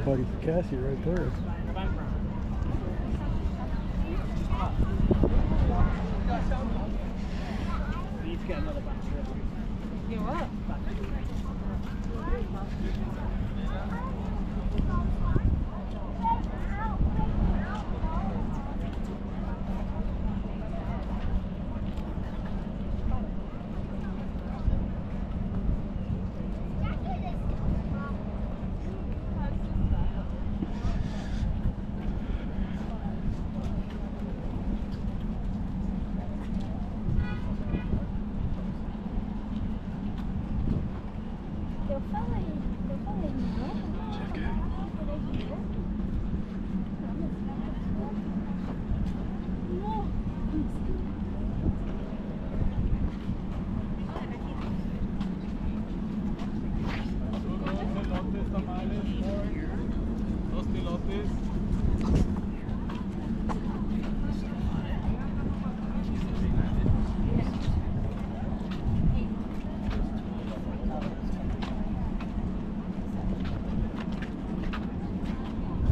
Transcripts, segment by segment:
Buddy Cassie right there. Need to get another battery. You what?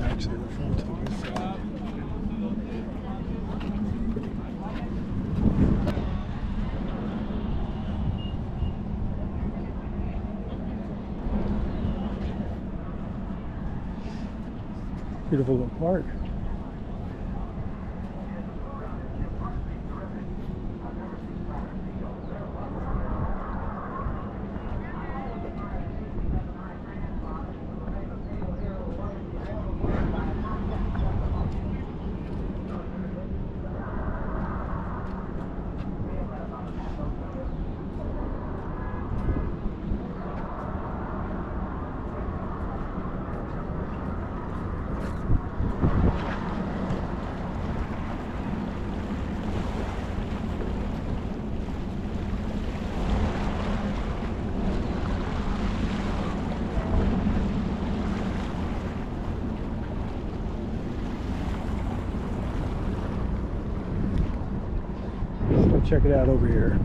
Actually, the front on this side. Beautiful little park. Check it out over here.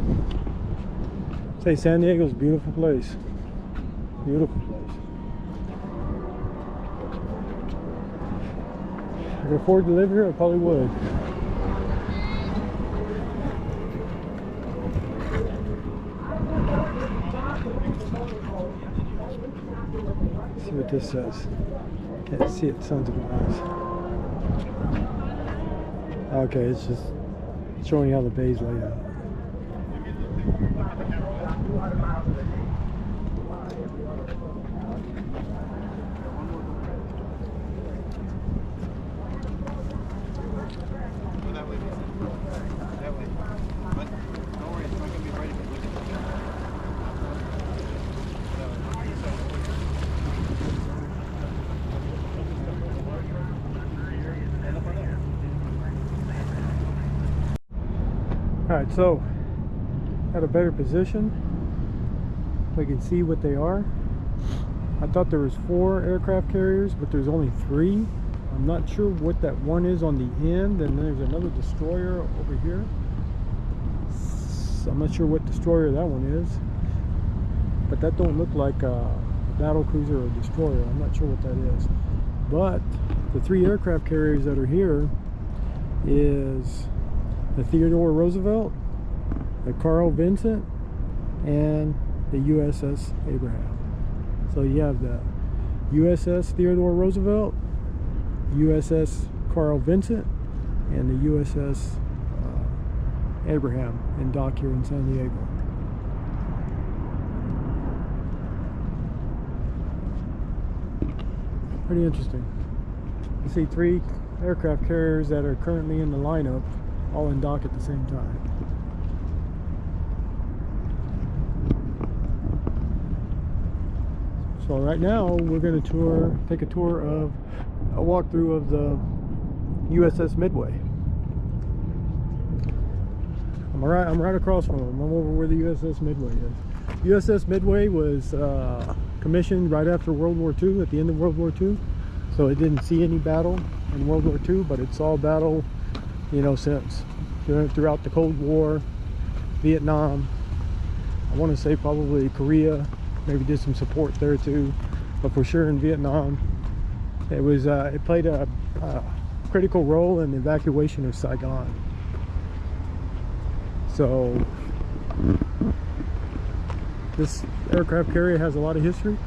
Say, San Diego's a beautiful place. Beautiful place. If I could afford to live here, I probably would. Let's see what this says. Can't see it, sons of eyes. Okay, it's just showing how the bay's laid out. Alright, so at a better position, we can see what they are. I thought there was 4 aircraft carriers, but there's only 3. I'm not sure what that one is on the end, and there's another destroyer over here. So I'm not sure what destroyer that one is, but that don't look like a battle cruiser or destroyer. I'm not sure what that is. But the 3 aircraft carriers that are here is the Theodore Roosevelt, the Carl Vinson, and the USS Abraham. So you have the USS Theodore Roosevelt, USS Carl Vinson, and the USS Abraham in dock here in San Diego. Pretty interesting. You see 3 aircraft carriers that are currently in the lineup, all in dock at the same time. So right now we're going to take a tour of a walkthrough of the USS Midway. I'm right across from them. I'm over where the USS Midway is. USS Midway was commissioned right after World War II, at the end of World War II. So it didn't see any battle in World War II, but it saw battle, you know, since throughout the Cold War, Vietnam, I want to say probably Korea, maybe did some support there too. but for sure in Vietnam. It was it played a critical role in the evacuation of Saigon. So this aircraft carrier has a lot of history.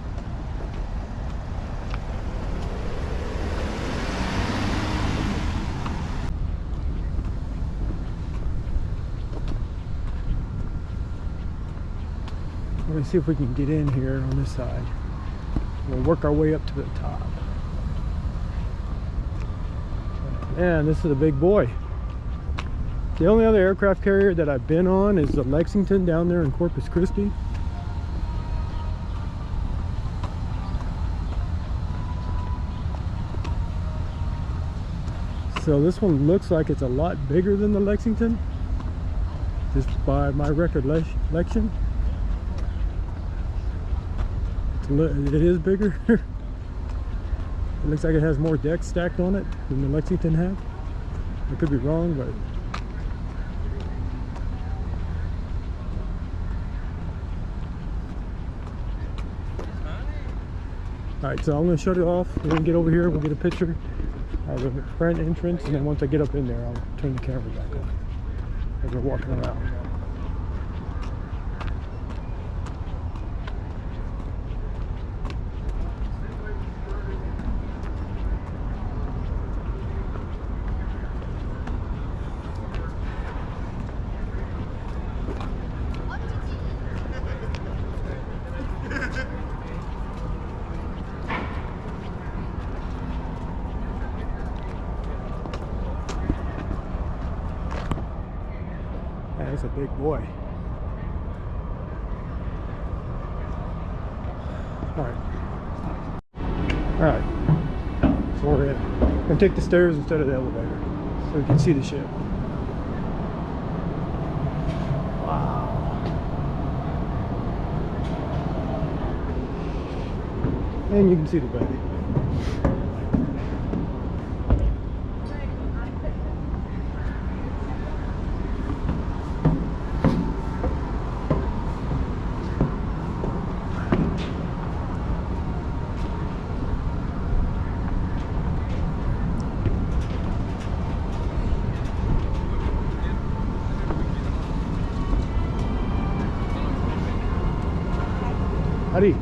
Let's see if we can get in here on this side. We'll work our way up to the top. Man, this is a big boy. The only other aircraft carrier that I've been on is the Lexington down there in Corpus Christi. So this one looks like it's a lot bigger than the Lexington, just by my recollection. It is bigger. It looks like it has more decks stacked on it than the Lexington had. I could be wrong, but alright, so I'm going to shut it off. We're going to get over here, we'll get a picture of the front entrance, and then once I get up in there, I'll turn the camera back on as we're walking around. That's a big boy. Alright, so we're in. I'm going to take the stairs instead of the elevator so we can see the ship. Wow. And you can see the bay. Howdy.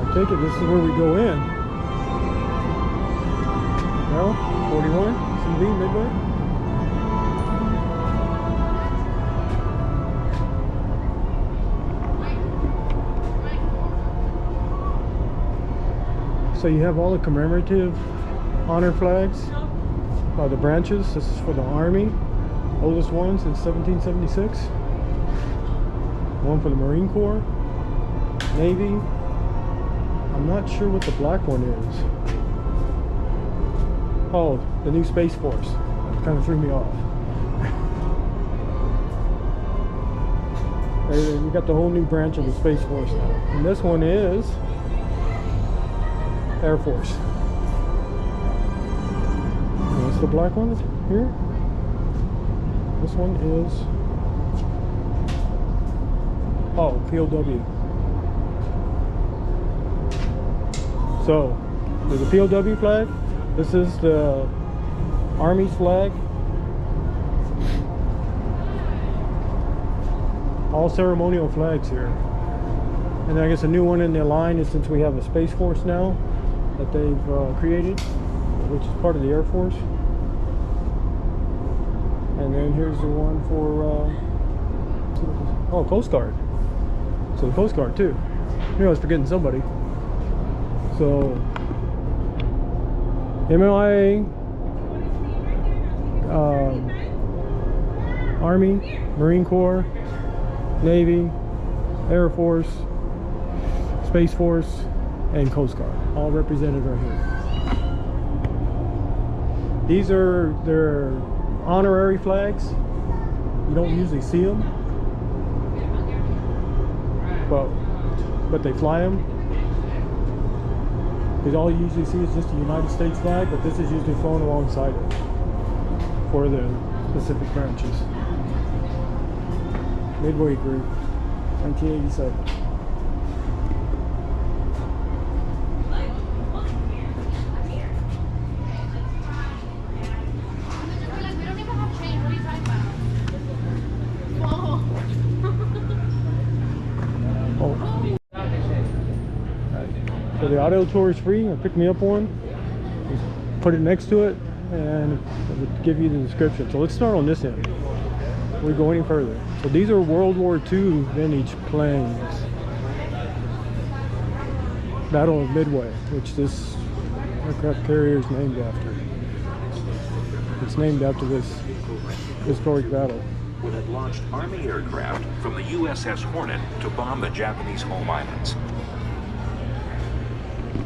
I take it this is where we go in. No? 41? CV Midway? So you have all the commemorative honor flags. The branches. This is for the Army, oldest one since 1776. One for the Marine Corps, Navy. I'm not sure what the black one is. Oh, the new Space Force. That kind of threw me off. We got the whole new branch of the Space Force now. And this one is Air Force. The black one here. This one is POW. So there's a POW flag. This is the Army's flag. All ceremonial flags here. And I guess a new one in the line is since we have a Space Force now that they've created, which is part of the Air Force. And then here's the one for Coast Guard. So the Coast Guard too. I knew I was forgetting somebody. So MLIA, Army, Marine Corps, Navy, Air Force, Space Force, and Coast Guard, all represented right here. These are their honorary flags. You don't usually see them, but they fly them. Because all you usually see is just the United States flag, but this is usually flown alongside it. for the Pacific branches. Midway Group, 1987. So the audio tour is free. Pick me up one, just put it next to it, and it would give you the description. So let's start on this end before we go any further. So these are World War II vintage planes. Battle of Midway, which this aircraft carrier is named after. It's named after this historic battle. Would have launched Army aircraft from the USS Hornet to bomb the Japanese home islands.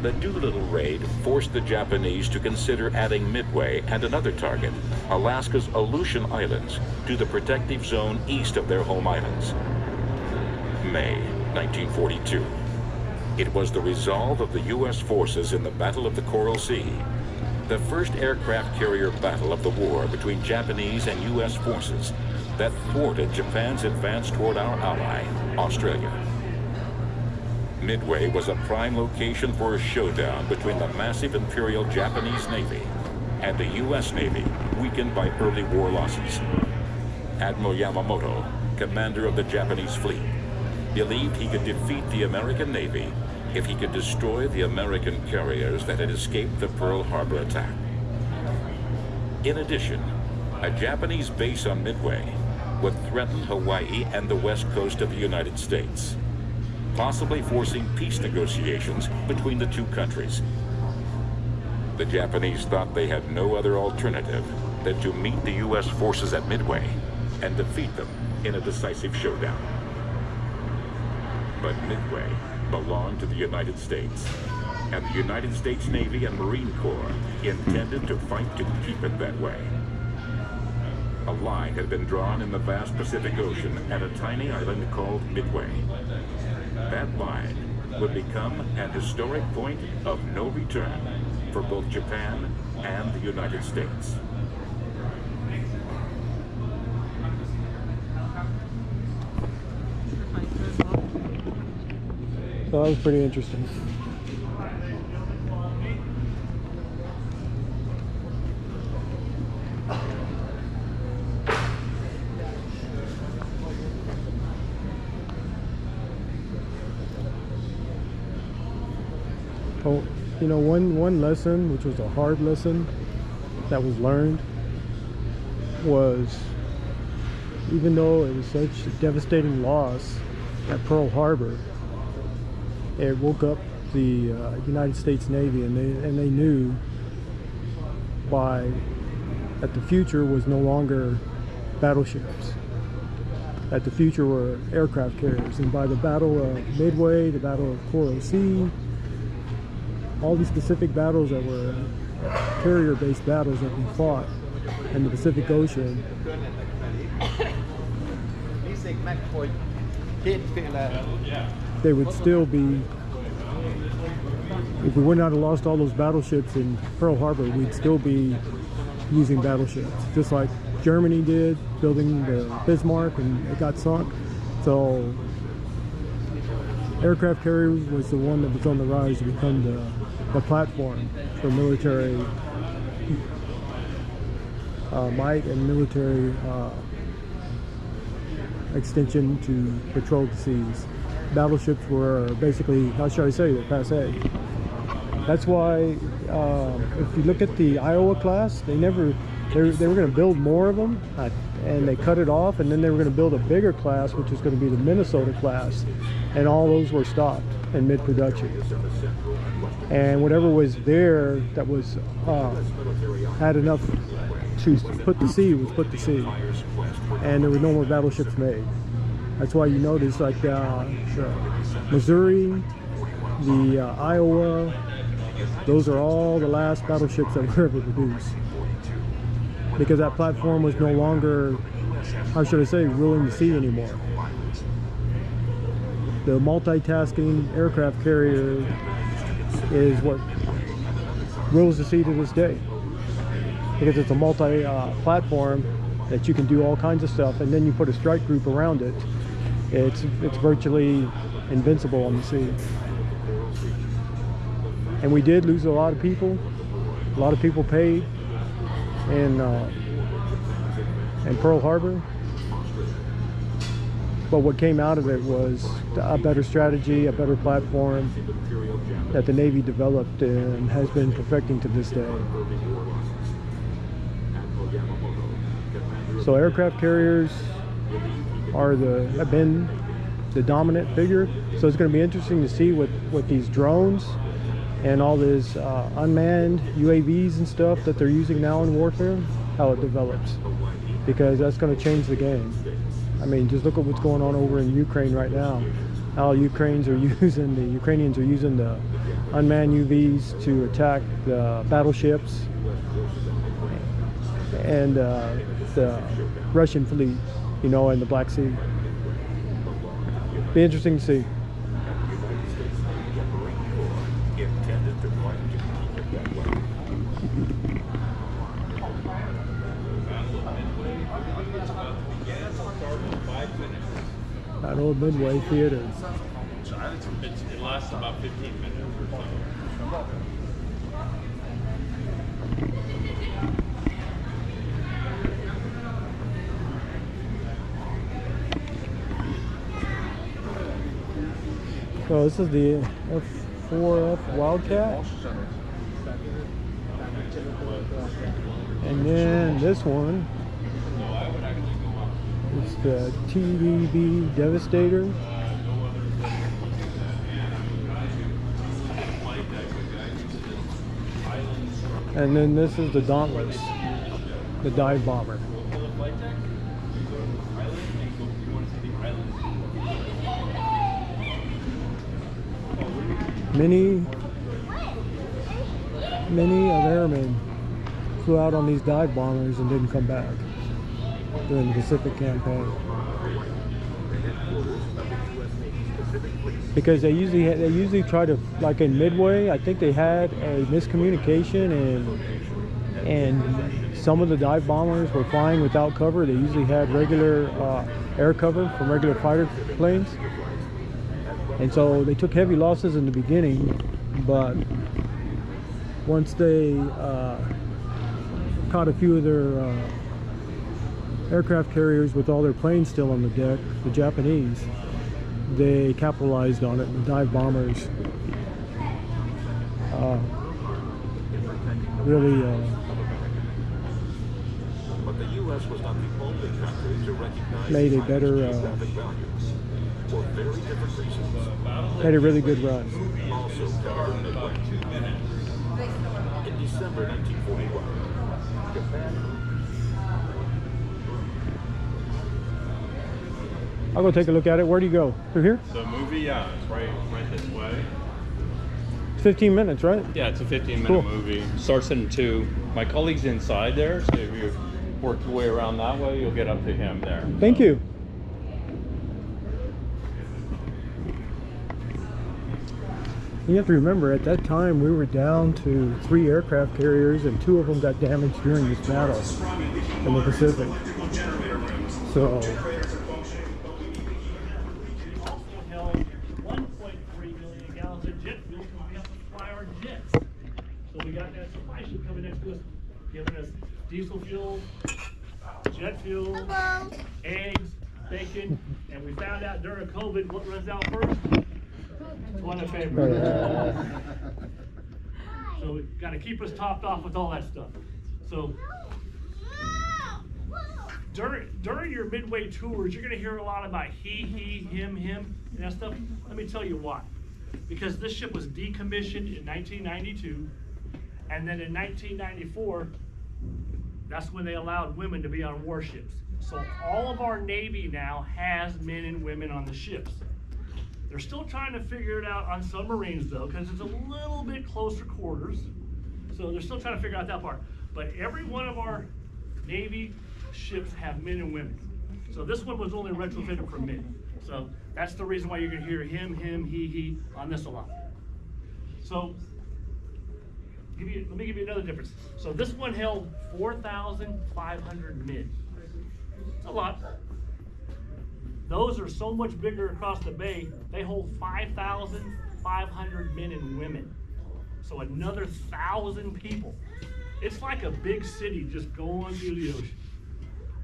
The Doolittle raid forced the Japanese to consider adding Midway and another target, Alaska's Aleutian Islands, to the protective zone east of their home islands. May 1942. It was the resolve of the U.S. forces in the Battle of the Coral Sea, the first aircraft carrier battle of the war between Japanese and U.S. forces that thwarted Japan's advance toward our ally, Australia. Midway was a prime location for a showdown between the massive Imperial Japanese Navy and the U.S. Navy, weakened by early war losses. Admiral Yamamoto, commander of the Japanese fleet, believed he could defeat the American Navy if he could destroy the American carriers that had escaped the Pearl Harbor attack. In addition, a Japanese base on Midway would threaten Hawaii and the west coast of the United States, possibly forcing peace negotiations between the two countries. The Japanese thought they had no other alternative than to meet the U.S. forces at Midway and defeat them in a decisive showdown. But Midway belonged to the United States, and the United States Navy and Marine Corps intended to fight to keep it that way. A line had been drawn in the vast Pacific Ocean at a tiny island called Midway. That line would become an historic point of no return for both Japan and the United States. So that was pretty interesting. Oh, you know, one lesson, which was a hard lesson that was learned, was even though it was such a devastating loss at Pearl Harbor, it woke up the United States Navy, and they knew that the future was no longer battleships, that the future were aircraft carriers. And by the Battle of Midway, the Battle of Coral Sea, all these Pacific battles that were carrier-based battles that we fought in the Pacific Ocean, they would still be, if we would not have lost all those battleships in Pearl Harbor, we'd still be using battleships, just like Germany did, building the Bismarck, and it got sunk. So aircraft carrier was the one that was on the rise to become the platform for military might and military extension to patrol the seas. Battleships were basically, how should I say, they're passe. That's why if you look at the Iowa class, they were going to build more of them, and they cut it off, and then they were going to build a bigger class, which is going to be the Minnesota class, and all those were stopped in mid-production. And whatever was there that was had enough to put to sea was put to sea, and there were no more battleships made. That's why you notice, like the Missouri, the Iowa, those are all the last battleships that were ever produced, because that platform was no longer, how should I say, ruling the sea anymore. The multitasking aircraft carrier is what rules the sea to this day. because it's a multi platform that you can do all kinds of stuff, and then you put a strike group around it. It's virtually invincible on the sea. And we did lose a lot of people. A lot of people paid in Pearl Harbor. But what came out of it was a better strategy, a better platform that the Navy developed and has been perfecting to this day. So aircraft carriers have been the dominant figure. So it's going to be interesting to see what these drones and all this unmanned UAVs and stuff that they're using now in warfare, how it develops, because that's going to change the game. I mean, just look at what's going on over in Ukraine right now. How the Ukrainians are using the unmanned UVs to attack the battleships and the Russian fleet, you know, in the Black Sea. Be interesting to see. That old Midway Theater. It lasts about 15 minutes or so. So this is the F4F Wildcat. And then this one is the TDB Devastator. And then this is the Dauntless, the dive bomber. Many of airmen flew out on these dive bombers and didn't come back during the Pacific campaign, because they usually try to, like in Midway, I think they had a miscommunication, and some of the dive bombers were flying without cover. They usually had regular air cover from regular fighter planes, and so they took heavy losses in the beginning, but once they caught a few of their aircraft carriers with all their planes still on the deck, the Japanese, they capitalized on it. The dive bombers really made a better, had a really good run. In December 1941, Japan. I'll go take a look at it. Where do you go? Through here? The movie, yeah, it's right this way. 15 minutes, right? Yeah, it's a 15-minute Cool. movie. Starts in 2. My colleague's inside there, so if you work your way around that way, you'll get up to him there. Thank you. You have to remember, at that time, we were down to 3 aircraft carriers, and 2 of them got damaged during this battle in the Pacific. So, held 1.3 million gallons of jet fuel because we have to fly our jets. So we got that supply ship coming next to us, giving us diesel fuel, jet fuel, eggs, bacon, and we found out during COVID what runs out first? Toilet paper. So we got to keep us topped off with all that stuff. So during your Midway tours, you're going to hear a lot about he, him, and that stuff. Let me tell you why. Because this ship was decommissioned in 1992, and then in 1994, that's when they allowed women to be on warships. So all of our Navy now has men and women on the ships. They're still trying to figure it out on submarines though, because it's a little bit closer quarters. So they're still trying to figure out that part. But every one of our Navy ships have men and women. So this one was only retrofitted for men. So that's the reason why you're gonna hear him, he on this a lot. So let me give you another difference. So this one held 4,500 men. It's a lot. Those are so much bigger across the bay. They hold 5,500 men and women. So another 1,000 people. It's like a big city just going through the ocean.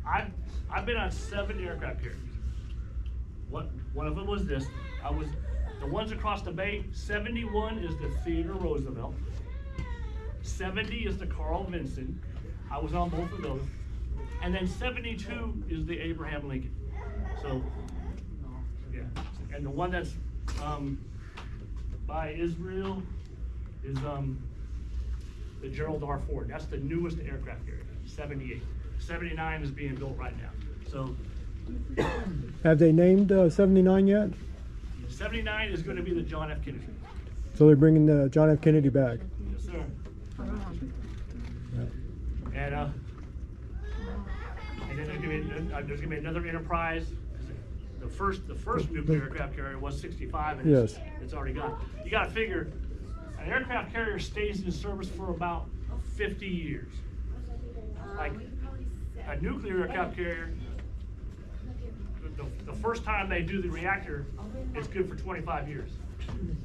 I've been on 7 aircraft carriers. One of them was this. The ones across the bay. 71 is the Theodore Roosevelt. 70 is the Carl Vinson. I was on both of those. And then 72 is the Abraham Lincoln. So, yeah. And the one that's by Israel is the Gerald R. Ford. That's the newest aircraft carrier, 78. 79 is being built right now. So, have they named 79 yet? 79 is going to be the John F. Kennedy. So they're bringing the John F. Kennedy back. Yes, sir. Yeah. And then there's gonna be another Enterprise. The first nuclear aircraft carrier was 65, and yes, it's already gone. You got to figure an aircraft carrier stays in service for about 50 years. Like a nuclear aircraft carrier, the first time they do the reactor, it's good for 25 years.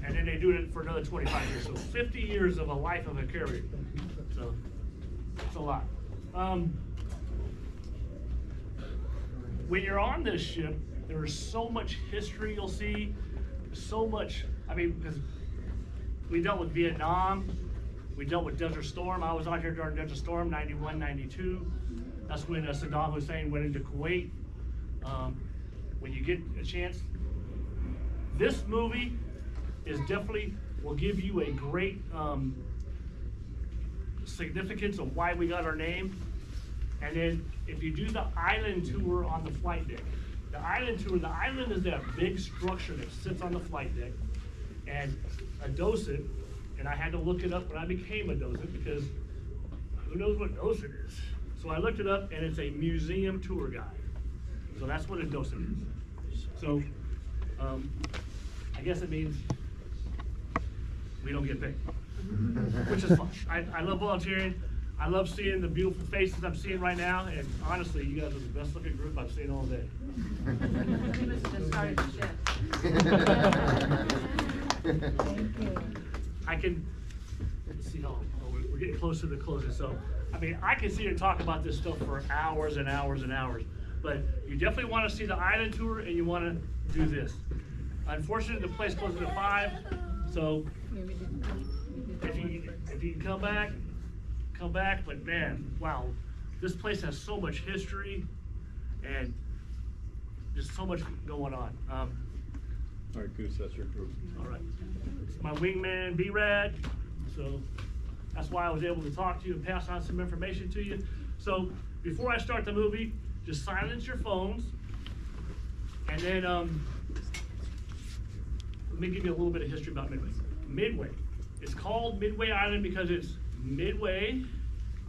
And then they do it for another 25 years. So 50 years of a life of a carrier. So it's a lot. When you're on this ship, there's so much history you'll see, so much, I mean, because we dealt with Vietnam, we dealt with Desert Storm. I was on here during Desert Storm, 91, 92. That's when Saddam Hussein went into Kuwait. When you get a chance, this movie is definitely, will give you a great significance of why we got our name. And then if you do the island tour on the flight deck, the island is that big structure that sits on the flight deck. And a docent, and I had to look it up when I became a docent because who knows what docent is? So I looked it up, and it's a museum tour guide. So that's what a docent is. So I guess it means we don't get paid, which is fun. I love volunteering. I love seeing the beautiful faces I'm seeing right now, and honestly, you guys are the best looking group I've seen all day. I can see how we're getting close to the closing. So, I mean, I can sit here and talk about this stuff for hours and hours and hours, but you definitely want to see the island tour, and you want to do this. Unfortunately, the place closes at 5, so if you can come back. But man, wow, this place has so much history and just so much going on. All right, Goose, that's your group. All right, my wingman B-Rad, so that's why I was able to talk to you and pass on some information to you. So before I start the movie, just silence your phones, and then let me give you a little bit of history about Midway. Midway, it's called Midway Island because it's midway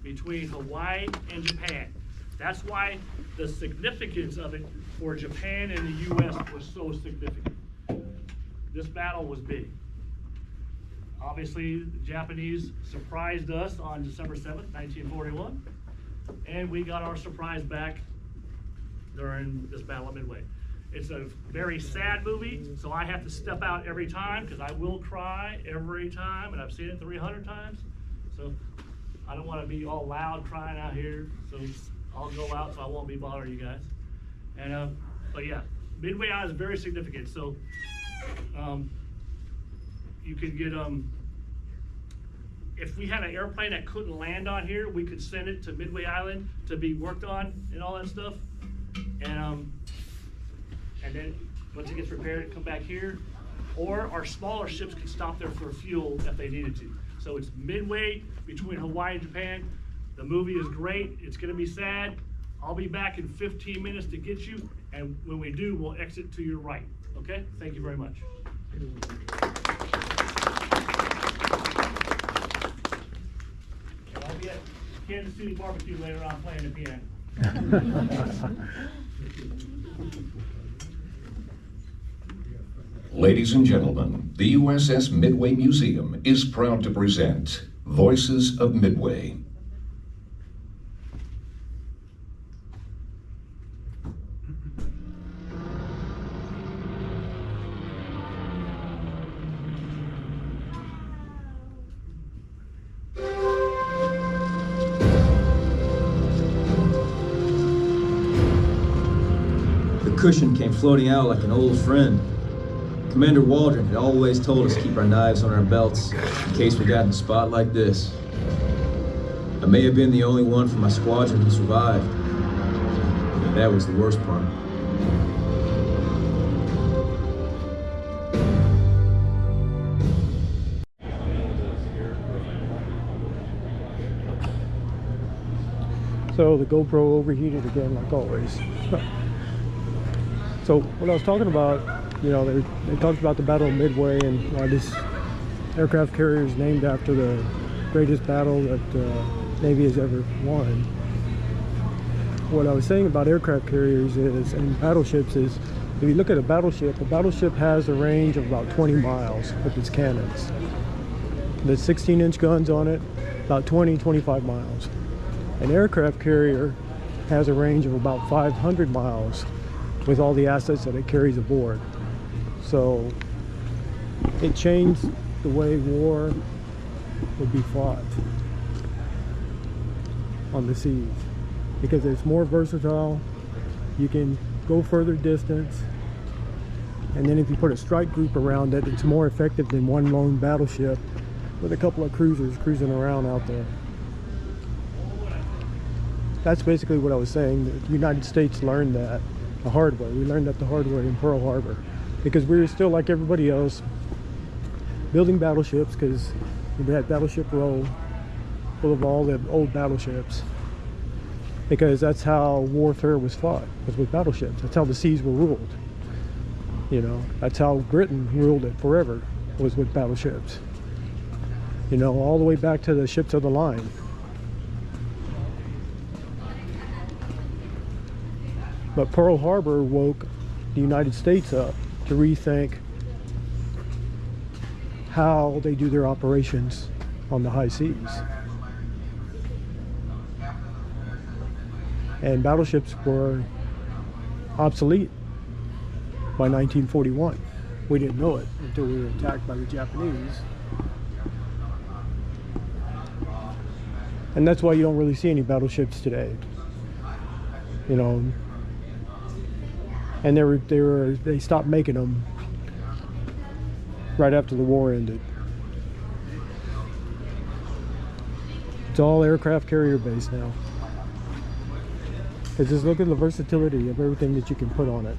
between Hawaii and Japan. That's why the significance of it for Japan and the US was so significant. This battle was big. Obviously, the Japanese surprised us on December 7th, 1941, and we got our surprise back during this battle at Midway. It's a very sad movie, so I have to step out every time because I will cry every time, and I've seen it 300 times. So I don't want to be all loud crying out here, so I'll go out so I won't be bothering you guys. And but yeah, Midway Island is very significant. So you could get if we had an airplane that couldn't land on here, we could send it to Midway Island to be worked on and all that stuff. And then once it gets repaired, come back here. Or our smaller ships could stop there for fuel if they needed to. So it's midway between Hawaii and Japan. The movie is great. It's gonna be sad. I'll be back in 15 minutes to get you. And when we do, we'll exit to your right. Okay? Thank you very much. And I'll be at Kansas City Barbecue later on playing the piano. Ladies and gentlemen, the USS Midway Museum is proud to present Voices of Midway. The cushion came floating out like an old friend. Commander Waldron had always told us to keep our knives on our belts in case we got in a spot like this. I may have been the only one from my squadron who survived. That was the worst part. So the GoPro overheated again, like always. So what I was talking about, you know, they talked about the Battle of Midway and why this aircraft carrier is named after the greatest battle that Navy has ever won. What I was saying about aircraft carriers is, and battleships is, if you look at a battleship has a range of about 20 miles with its cannons. The 16-inch guns on it, about 20-25 miles. An aircraft carrier has a range of about 500 miles with all the assets that it carries aboard. So it changed the way war would be fought on the seas because it's more versatile. You can go further distance, and then if you put a strike group around it, it's more effective than one lone battleship with a couple of cruisers cruising around out there. That's basically what I was saying. The United States learned that the hard way. We learned that the hard way in Pearl Harbor because we were still like everybody else building battleships because we had Battleship Row full of all the old battleships because that's how warfare was fought, was with battleships. That's how the seas were ruled. You know, that's how Britain ruled it forever, was with battleships. You know, all the way back to the ships of the line. But Pearl Harbor woke the United States up to rethink how they do their operations on the high seas. And battleships were obsolete by 1941. We didn't know it until we were attacked by the Japanese. And that's why you don't really see any battleships today. You know, and they stopped making them right after the war ended. It's all aircraft carrier based now. Because just look at the versatility of everything that you can put on it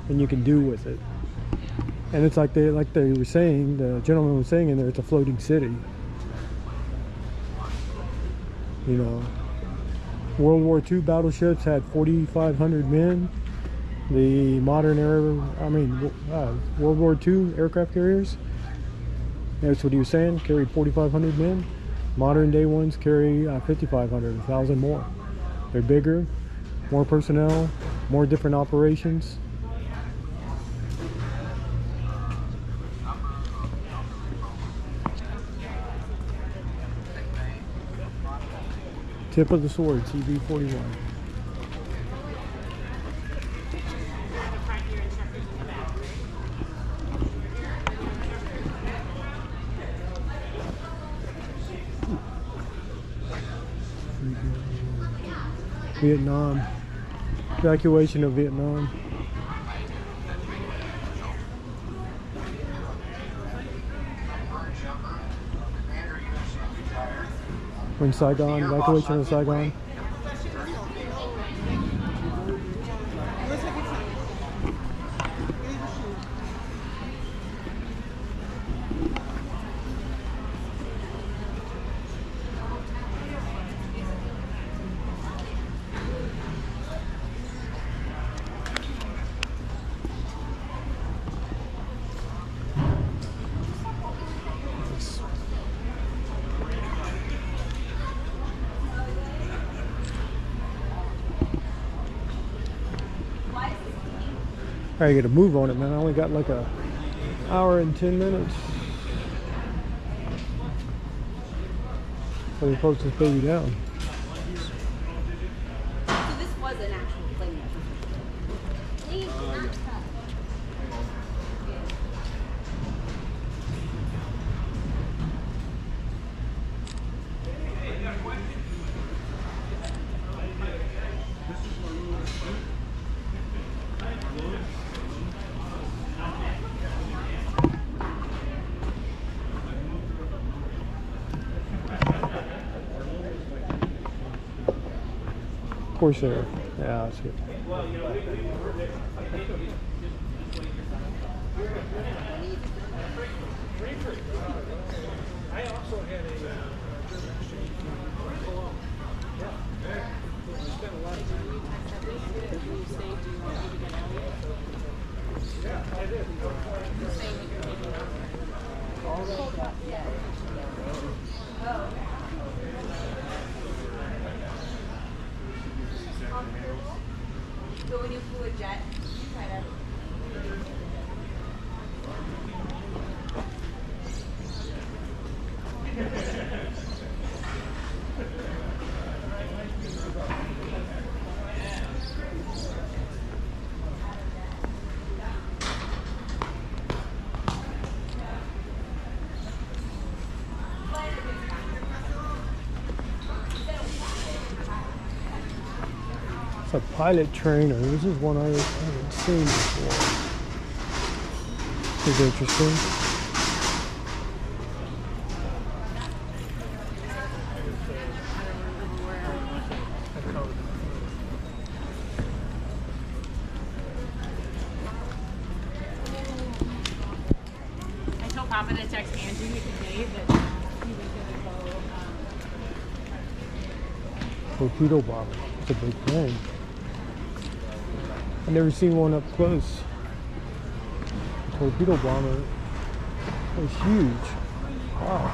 and you can do with it. And it's like they were saying, the gentleman was saying in there, it's a floating city. You know, World War II battleships had 4,500 men. The modern World War II aircraft carriers, that's what he was saying, carried 4,500 men. Modern day ones carry 5,500, 1,000 more. They're bigger, more personnel, more different operations. Tip of the sword, CV-41. Vietnam, evacuation of Vietnam. We're in Saigon, evacuation of Saigon. I gotta move on it, man. I only got like an hour and 10 minutes. When they close this baby down. So this was an actual plane. Corsair. Yeah, that's good. So when you flew a jet, you try to. It's a pilot trainer. This is one I haven't seen before. This is interesting. I told Papa to text Andrew today that he was going to go. Torpedo bomber. It's a big plane. I've never seen one up close. A torpedo bomber was huge. Wow.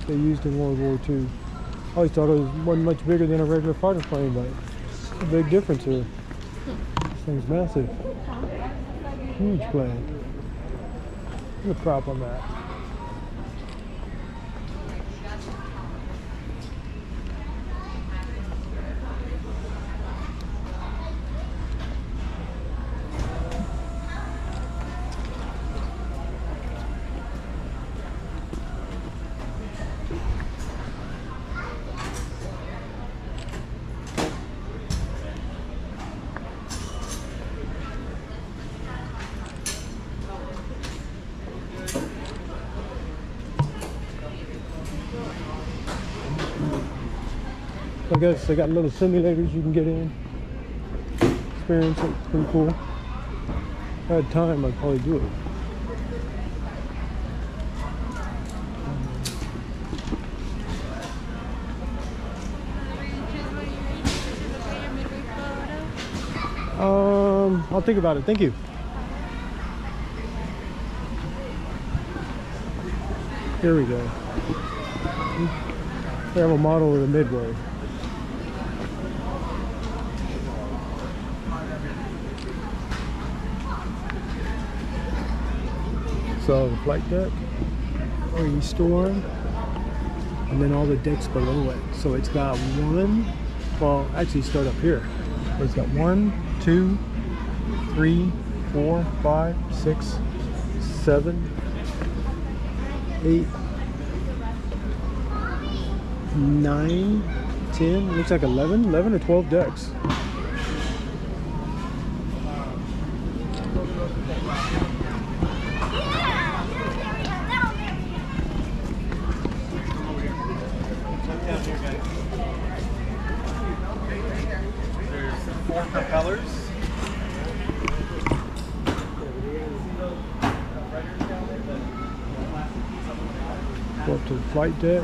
They used in World War II. I always thought it wasn't much bigger than a regular fighter plane, but it's a big difference here. This thing's massive. Huge plane. Look at the prop on that. I guess they got little simulators you can get in. Experience it. Pretty cool. If I had time, I'd probably do it. I'll think about it. Thank you. Here we go. They have a model of the Midway. So the flight deck, where you store them, and then all the decks below it. So it's got one, well actually start up here. It's got 1, 2, 3, 4, 5, 6, 7, 8, 9, 10, looks like 11 or 12 decks. There's 4 propellers. Go up to the flight deck.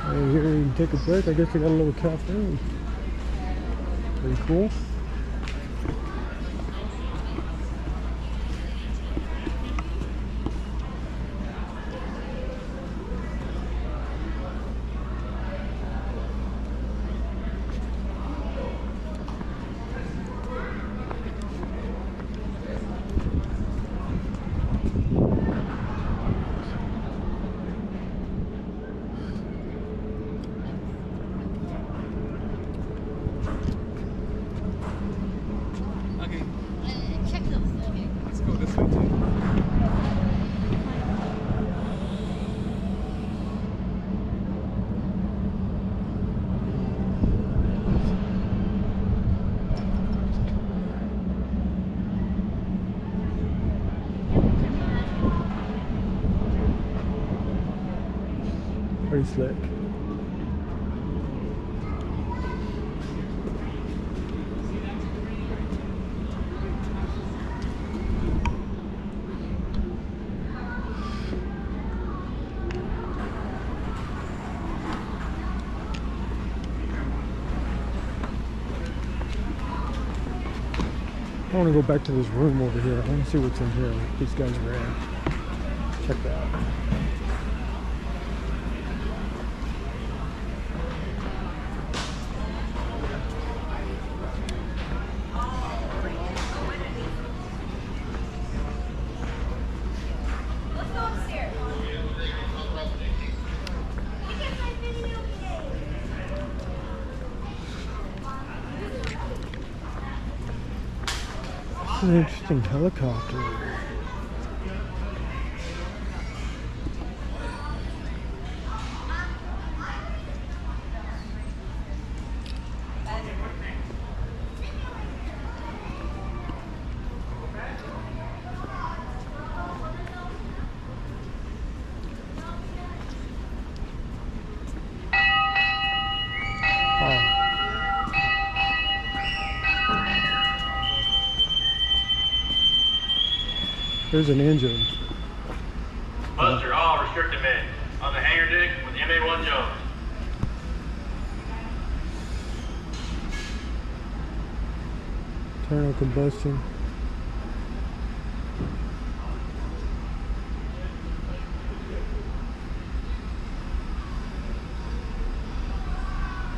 And here you can take a break. I guess they got a little cafe. Pretty cool. Pretty slick. I want to go back to this room over here. I want to see what's in here. What these guys are in. Check that out. This is an interesting helicopter. There's an engine. Buster, all restricted men. On the hangar deck with MA-1 Jones. Internal combustion.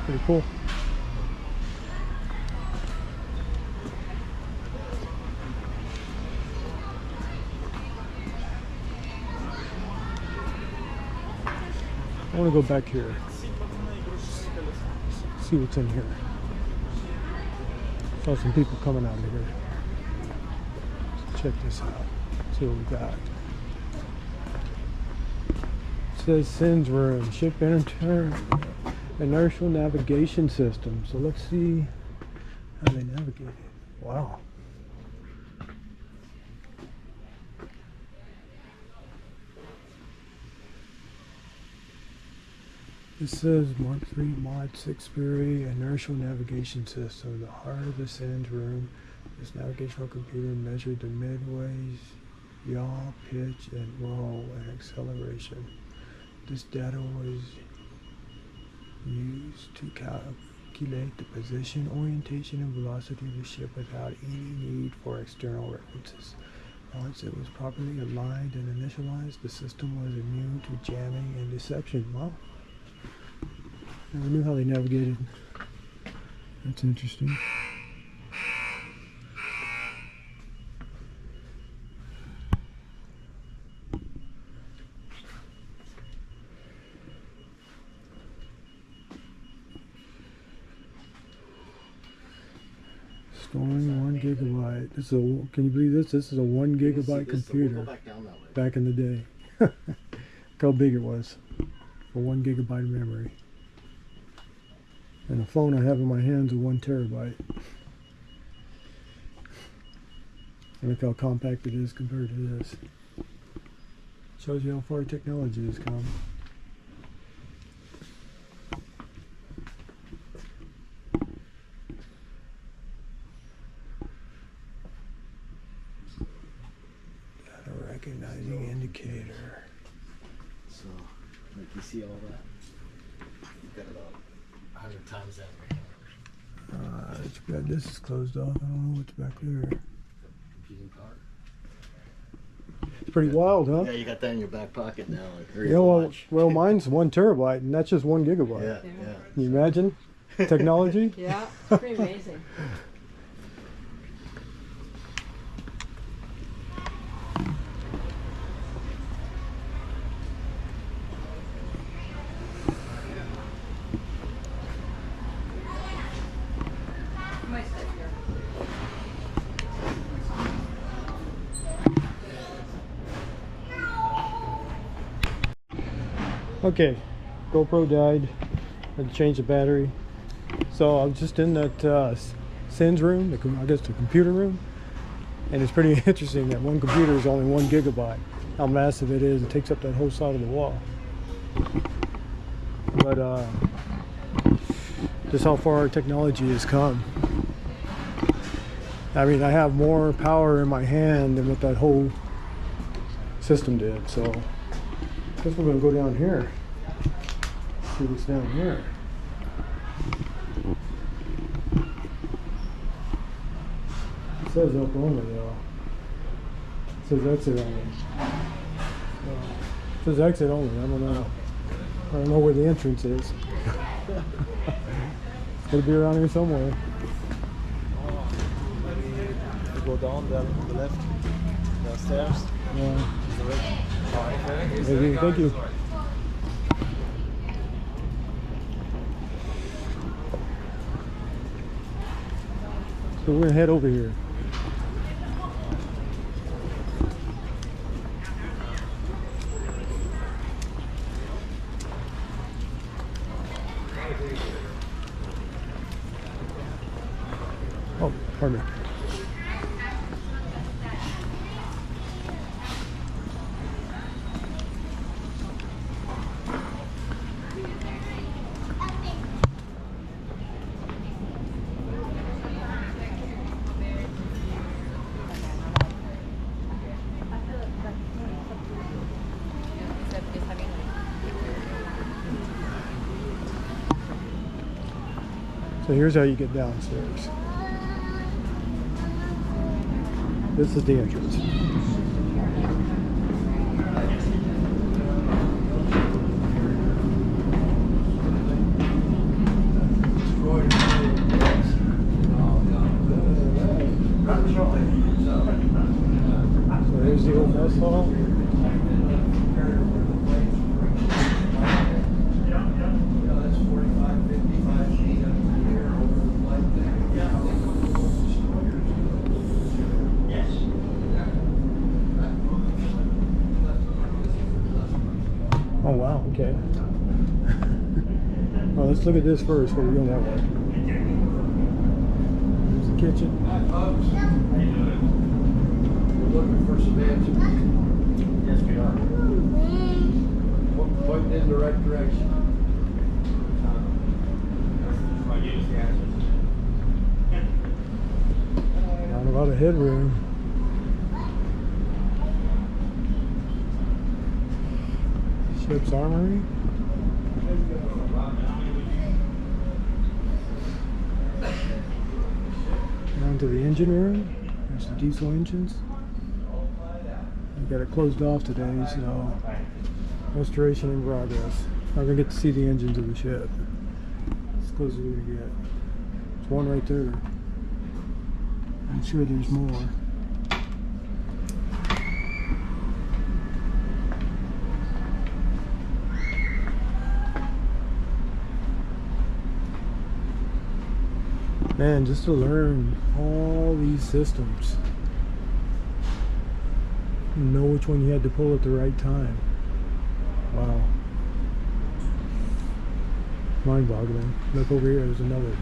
Pretty cool. I want to go back here, see what's in here. Saw some people coming out of here. Let's check this out, see what we got. It says SINS room, ship inertial navigation system. So let's see how they navigate it. Wow. It says Mark III Mod 6 Fury inertial navigation system. The heart of the SINS room. This navigational computer measured the midway's yaw, pitch, and roll and acceleration. This data was used to calculate the position, orientation, and velocity of the ship without any need for external references. Once it was properly aligned and initialized, the system was immune to jamming and deception. Wow. Never knew how they navigated. That's interesting. Storing 1 gigabyte. This is a, can you believe this? This is a 1 gigabyte computer back in the day. Look how big it was for 1 gigabyte of memory. And the phone I have in my hands is 1 terabyte. And look how compact it is compared to this. Shows you how far technology has come. Data recognizing indicator. So, like you see all that? You've got about 100 times that right It's good. This is closed off. I don't know what's back there. computing power. It's pretty wild, huh? Yeah, you got that in your back pocket now. Like, Yeah, well, mine's 1 terabyte, and that's just 1 gigabyte. yeah. Can you imagine technology? Yeah, it's pretty amazing. Okay, GoPro died. Had to change the battery. So I was just in that SINS room, I guess the computer room, and it's pretty interesting that one computer is only 1 gigabyte. How massive it is! It takes up that whole side of the wall. but just how far our technology has come. I mean, I have more power in my hand than what that whole system did. So I guess we're gonna go down here. See what's down here. It says up only though. It says exit only. It says exit only. I don't know. I don't know where the entrance is. It's gonna be around here somewhere. Go down there on the left, downstairs. Yeah. Maybe, thank you. So we're gonna head over here. Oh, pardon me. So here's how you get downstairs. This is the entrance. So here's the old mess hall. Oh wow, okay. Well, let's look at this first before we go that way. There's the kitchen. Hi folks. How you doing? We're looking for some answers. Yes, we are. Pointing in the right direction. Not a lot of headroom. Ship's armory. Down to the engine room. There's the diesel engines. We got it closed off today, so restoration in progress. Not gonna get to see the engines of the ship. As close as we're gonna get. There's one right there. I'm sure there's more. Man, just to learn all these systems, know which one you had to pull at the right time. Wow. Mind-boggling. Look over here, there's another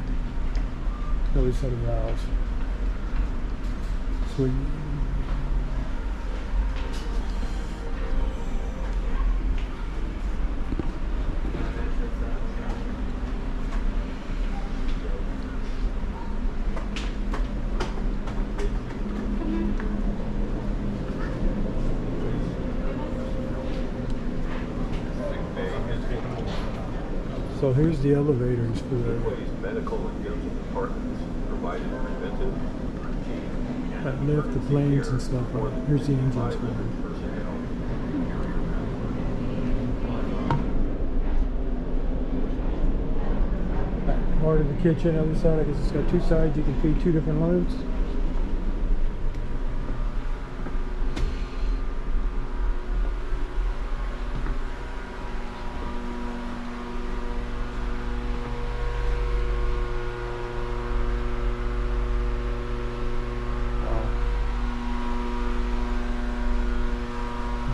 set of valves. Sweet. So here's the elevators for the medical and dental departments provided preventive, routine, that lift the planes and stuff. Here's the engines for them. Back part of the kitchen, other side, I guess it's got two sides. You can feed two different loads.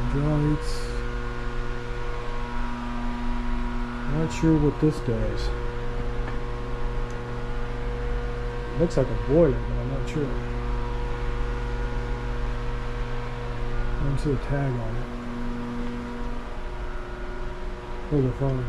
Hydraulics. Not sure what this does. Looks like a boiler, but I'm not sure. I don't see a tag on it. Or the phone.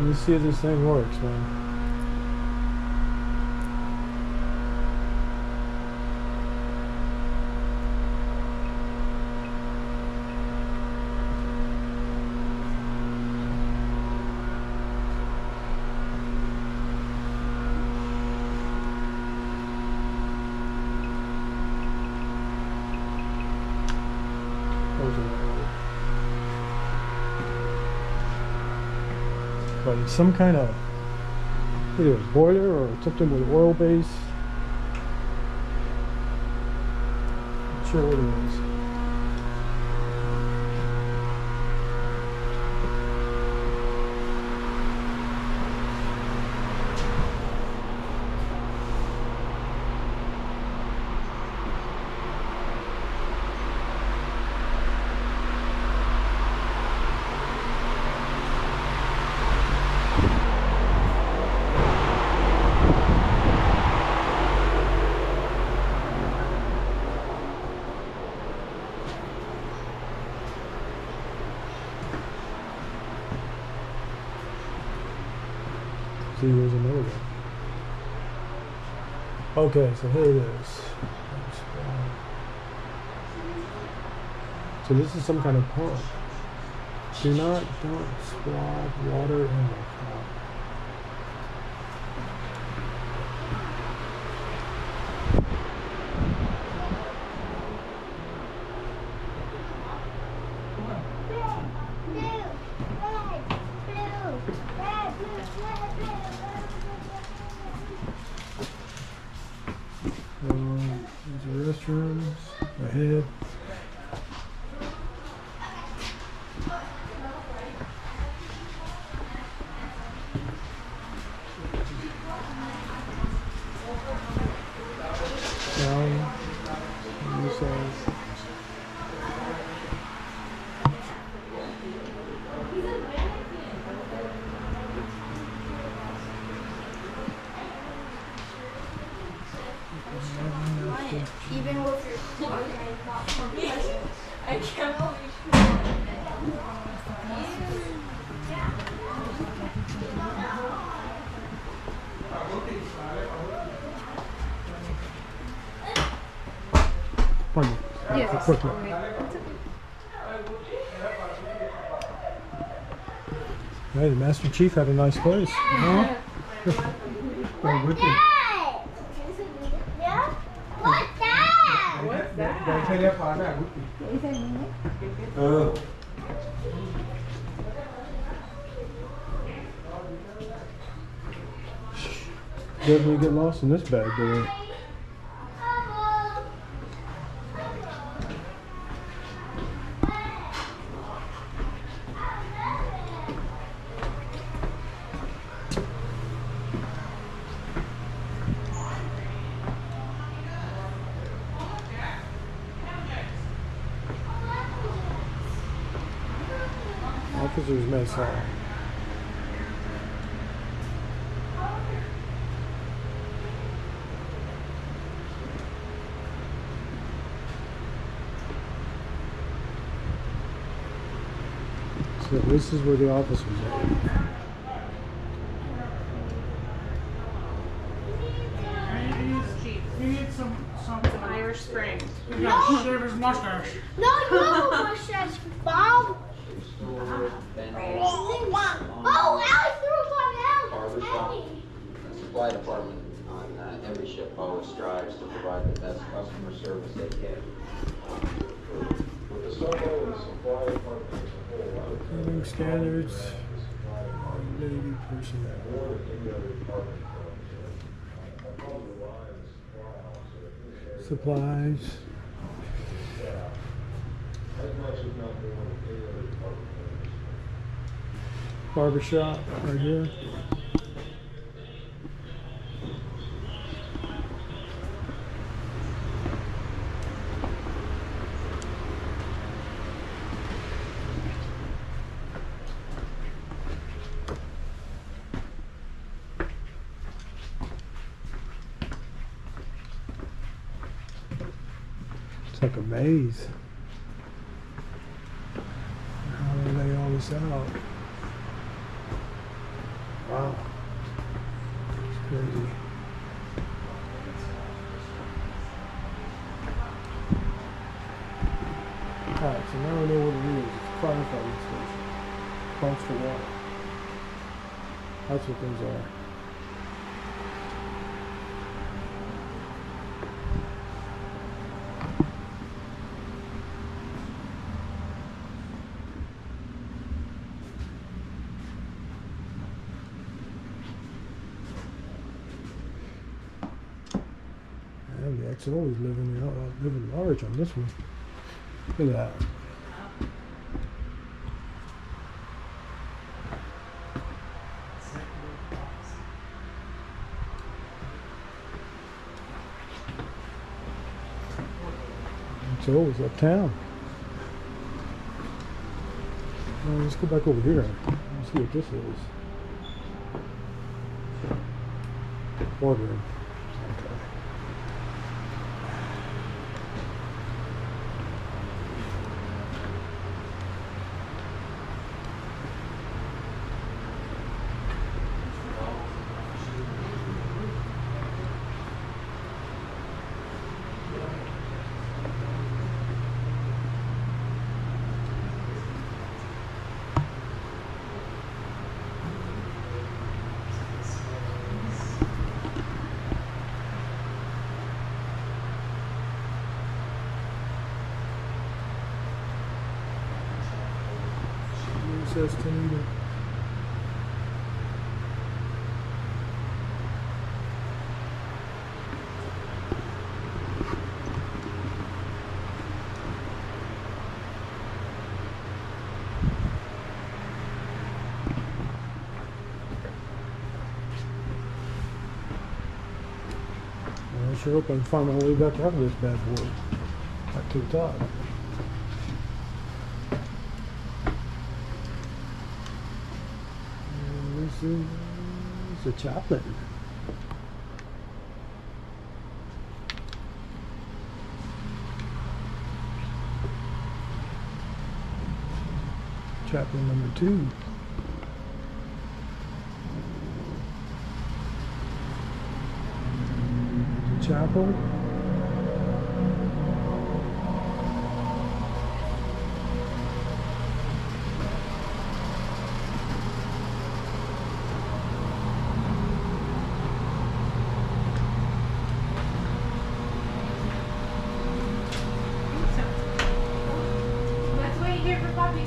Let's see if this thing works, man. But it's some kind of either a boiler or something with oil base. Not sure what it is. See, here's another one. Okay, so here it is. So this is some kind of pump. Do not dump swab water in the pump. These are restrooms ahead. Down. This side. Even with your I can't believe Pardon me. Yes. Quickly. Hey, the Master Chief had a nice place. Huh? Well, with you. Definitely get lost in this bad boy. Officers mess hall. So this is where the officers are. You need some Irish Spring. No. Shave his mustache. No, you have a mustache, Bob. Oh, Alex threw one out. The supply department on every ship always strives to provide the best customer service they can. With the supply department as a whole, Cleaning standards. Lady personnel. Supplies. Barbershop right here. It's like a maze. How do they lay all this out? Wow. It's crazy. Alright, so now I know what it is. It's a firefighting station. Pumps for water. That's what those are. And the XO is living large on this one. Look at that. XO is uptown. Let's go back over here. Let's see what this is. Boardroom. Okay. USS Midway. I sure hope I can find my way back out of this bad boy. Back to the top. This is the chaplain. Chaplain number 2. Chapel. Let's wait here for Bobby.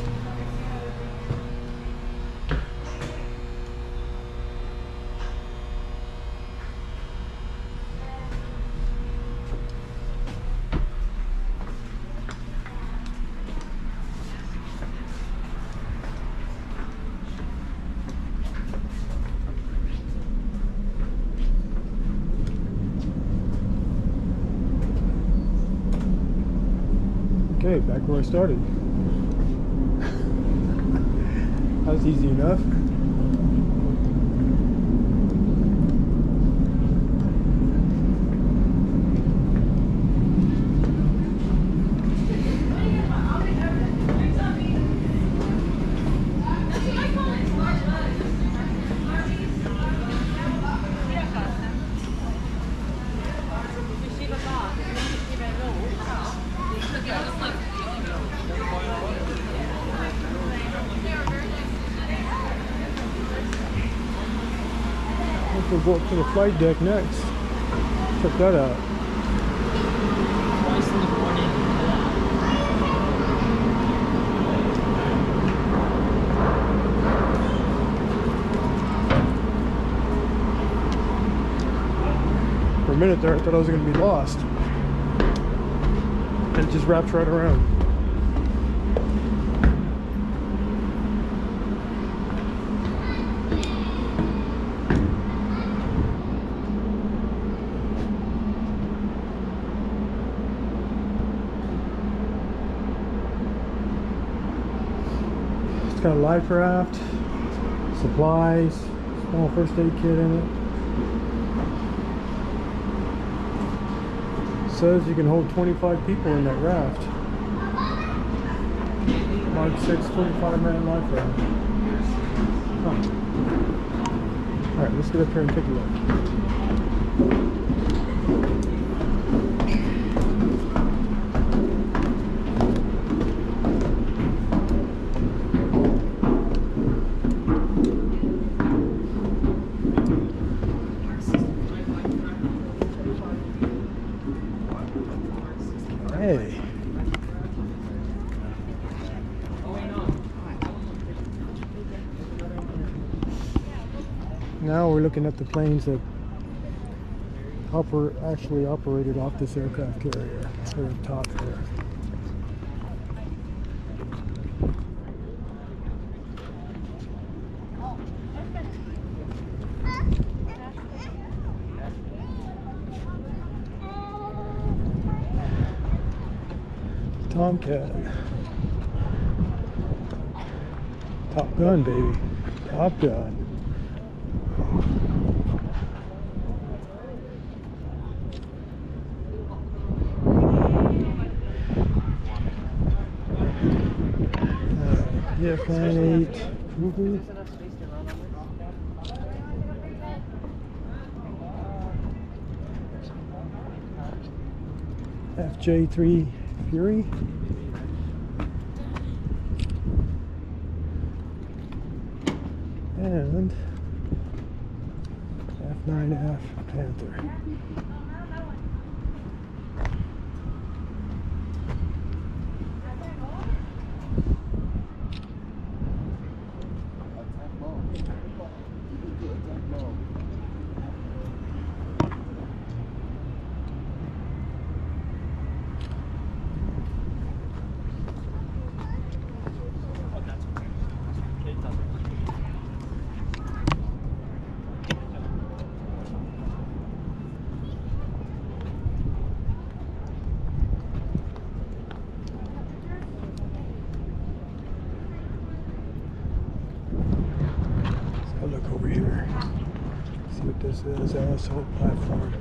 Okay, back where I started. That was easy enough. We'll go up to the flight deck next. Check that out. Twice in the morning. For a minute there, I thought I was going to be lost. And it just wraps right around. Got a life raft, supplies, small first aid kit in it. Says you can hold 25 people in that raft. Mark 6, 25-man life raft. Huh. Let's get up here and take a look. Hey. Now we're looking at the planes that actually operated off this aircraft carrier. They're up top there. Tomcat. Top Gun, baby. Top Gun. Yeah, Plan 8. FJ3 Fury. And F9F Panther. I'll look over here. See what this is. LSO platform.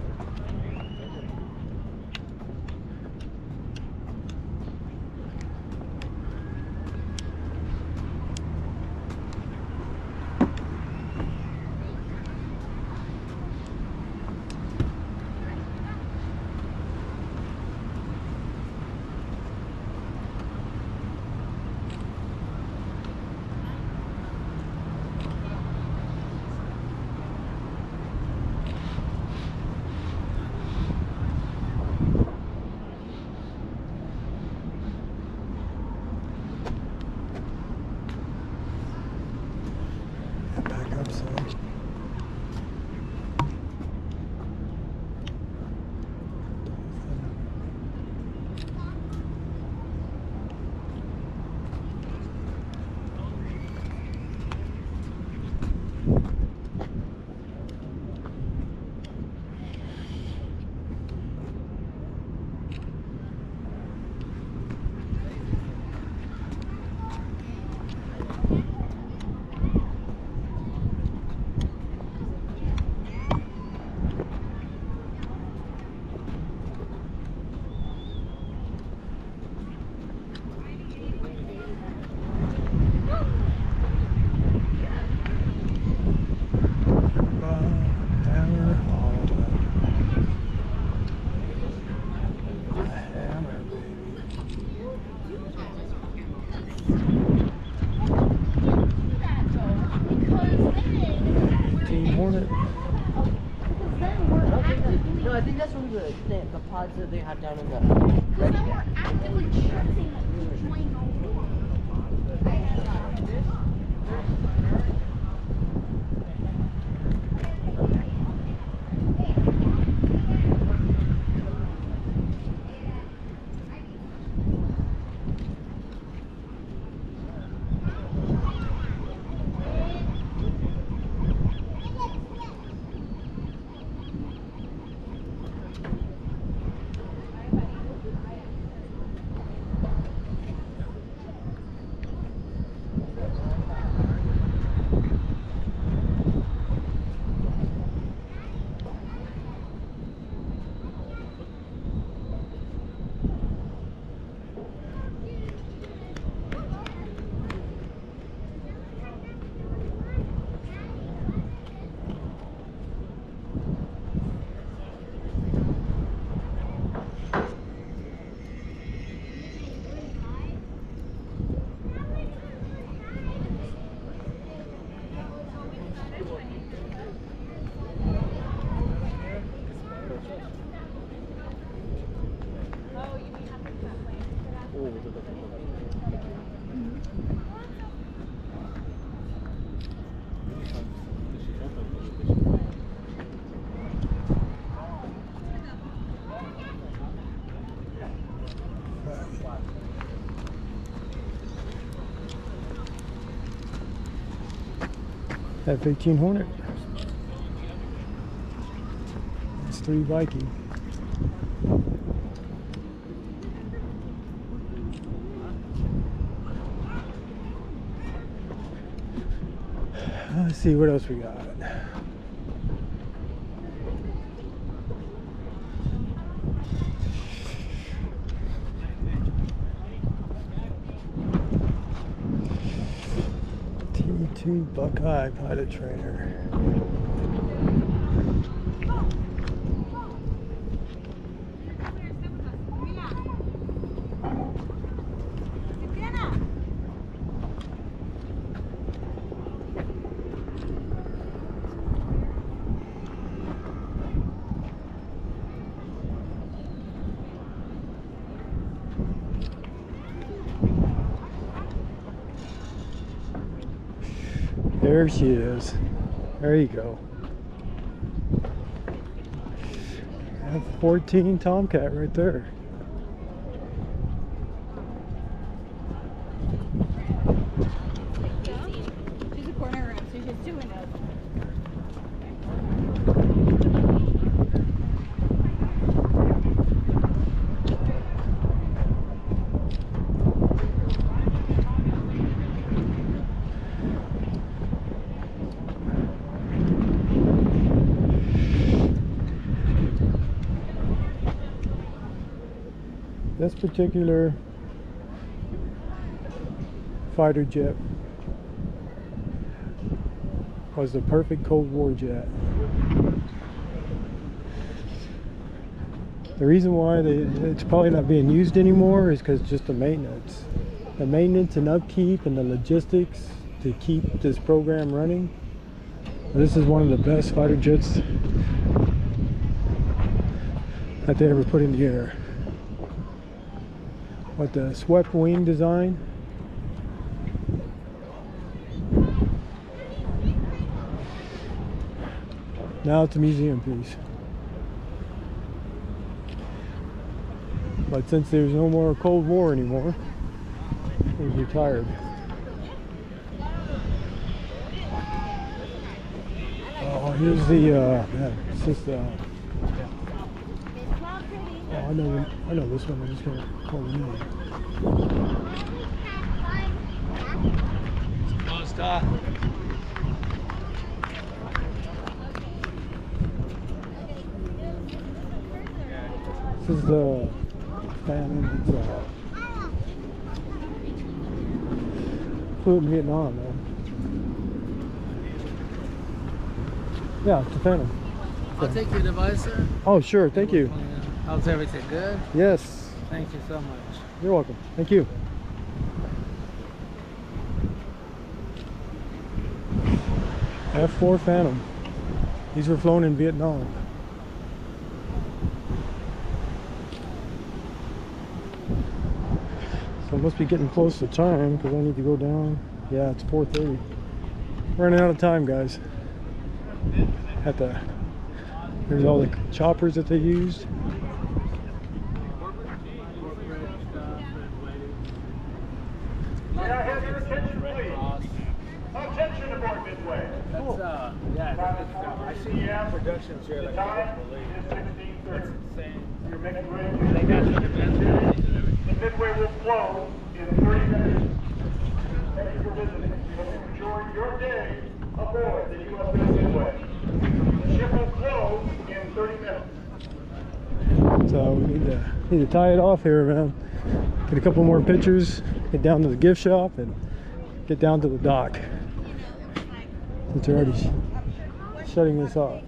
No, I think that's one of the pods that they have down in the ready deck. F-18 Hornet. It's 3 Viking. Let's see what else we got. T2 Buckeye pilot trainer. There she is. There you go. F-14 Tomcat right there. She's a corner room, so she's 2 windows. This particular fighter jet was the perfect Cold War jet. The reason why it's probably not being used anymore is because just the maintenance. The maintenance and upkeep and the logistics to keep this program running. This is one of the best fighter jets that they ever put in the air. With the swept wing design. Now it's a museum piece. But since there's no more Cold War anymore, it was retired. Oh, here's the, man, it's just, I know this one. I just can't call the name. This is the Phantom. Flew in Vietnam, man. Yeah, it's a Phantom. I'll take your device, sir. Oh, sure. Thank you. How's everything? Good? Yes. Thank you so much. You're welcome. Thank you. F-4 Phantom. These were flown in Vietnam. So I must be getting close to time because I need to go down. Yeah, it's 4:30. Running out of time, guys. There's all the choppers that they used. May I have your attention, please? Attention aboard Midway. That's, I see productions here like Time that. is 16:30. You're making They ready. got the The Midway will close in 30 minutes. Thank you for visiting. We hope you enjoy your day aboard the USS Midway. The ship will close in 30 minutes. So we need to tie it off here, man. Get a couple more pictures, get down to the gift shop, and get down to the dock. Since they're already shutting this off.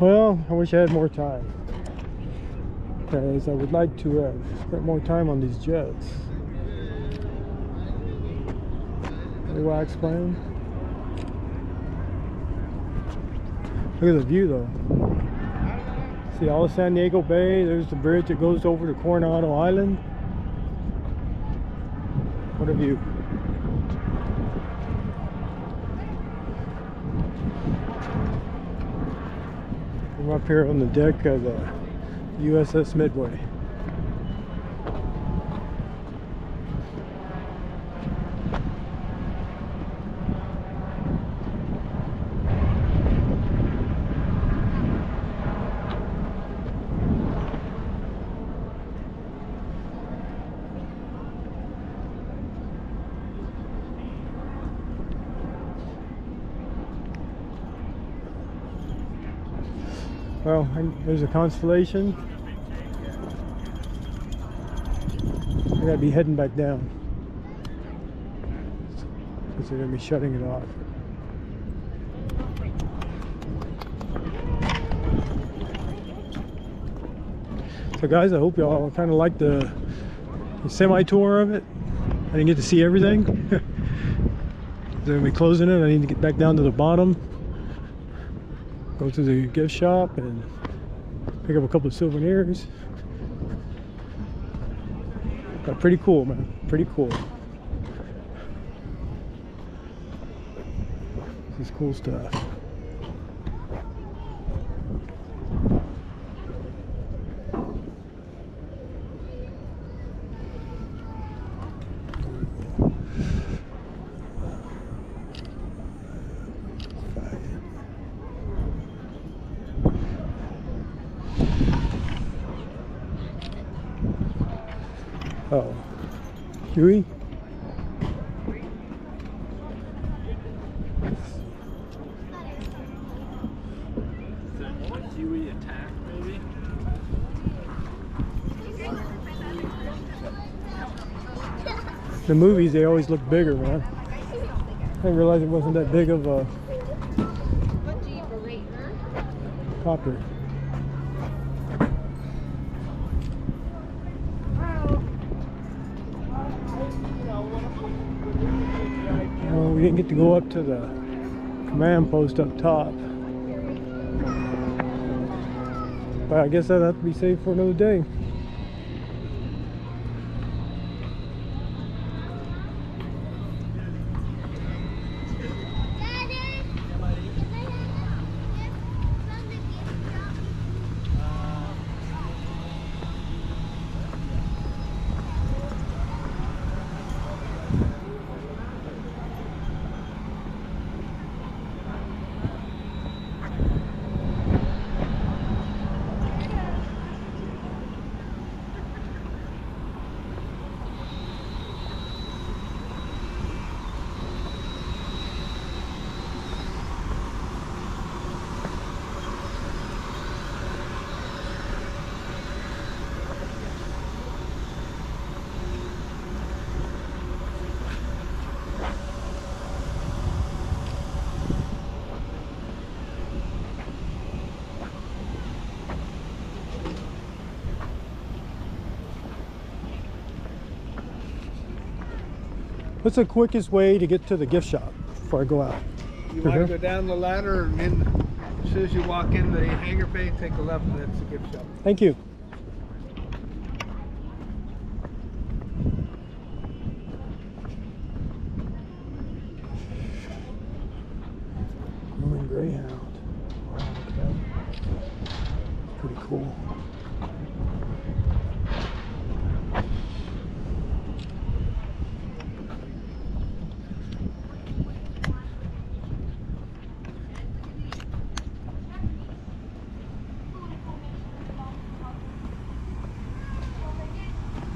Well, I wish I had more time, because I would like to have spent more time on these jets. Wax plane. Look at the view though. See all of San Diego Bay. There's the bridge that goes over to Coronado Island. What a view. I'm up here on the deck of the USS Midway. Well, there's a Constellation. I gotta be heading back down, because they're gonna be shutting it off. So guys, I hope y'all kind of like the semi-tour of it. I didn't get to see everything. They're gonna be closing it. I need to get back down to the bottom, go to the gift shop and pick up a couple of souvenirs. But pretty cool, man. Pretty cool. This is cool stuff. Oh, Huey? Huey attack, maybe? The movies, they always look bigger, man. I didn't realize it wasn't that big of a copter. We didn't get to go up to the command post up top, but I guess that'll have to be saved for another day. What's the quickest way to get to the gift shop before I go out? You want to go down the ladder, and then as soon as you walk in the hangar bay, take a left, and that's the gift shop. Thank you. Roman Greyhound. Wow, okay. Pretty cool.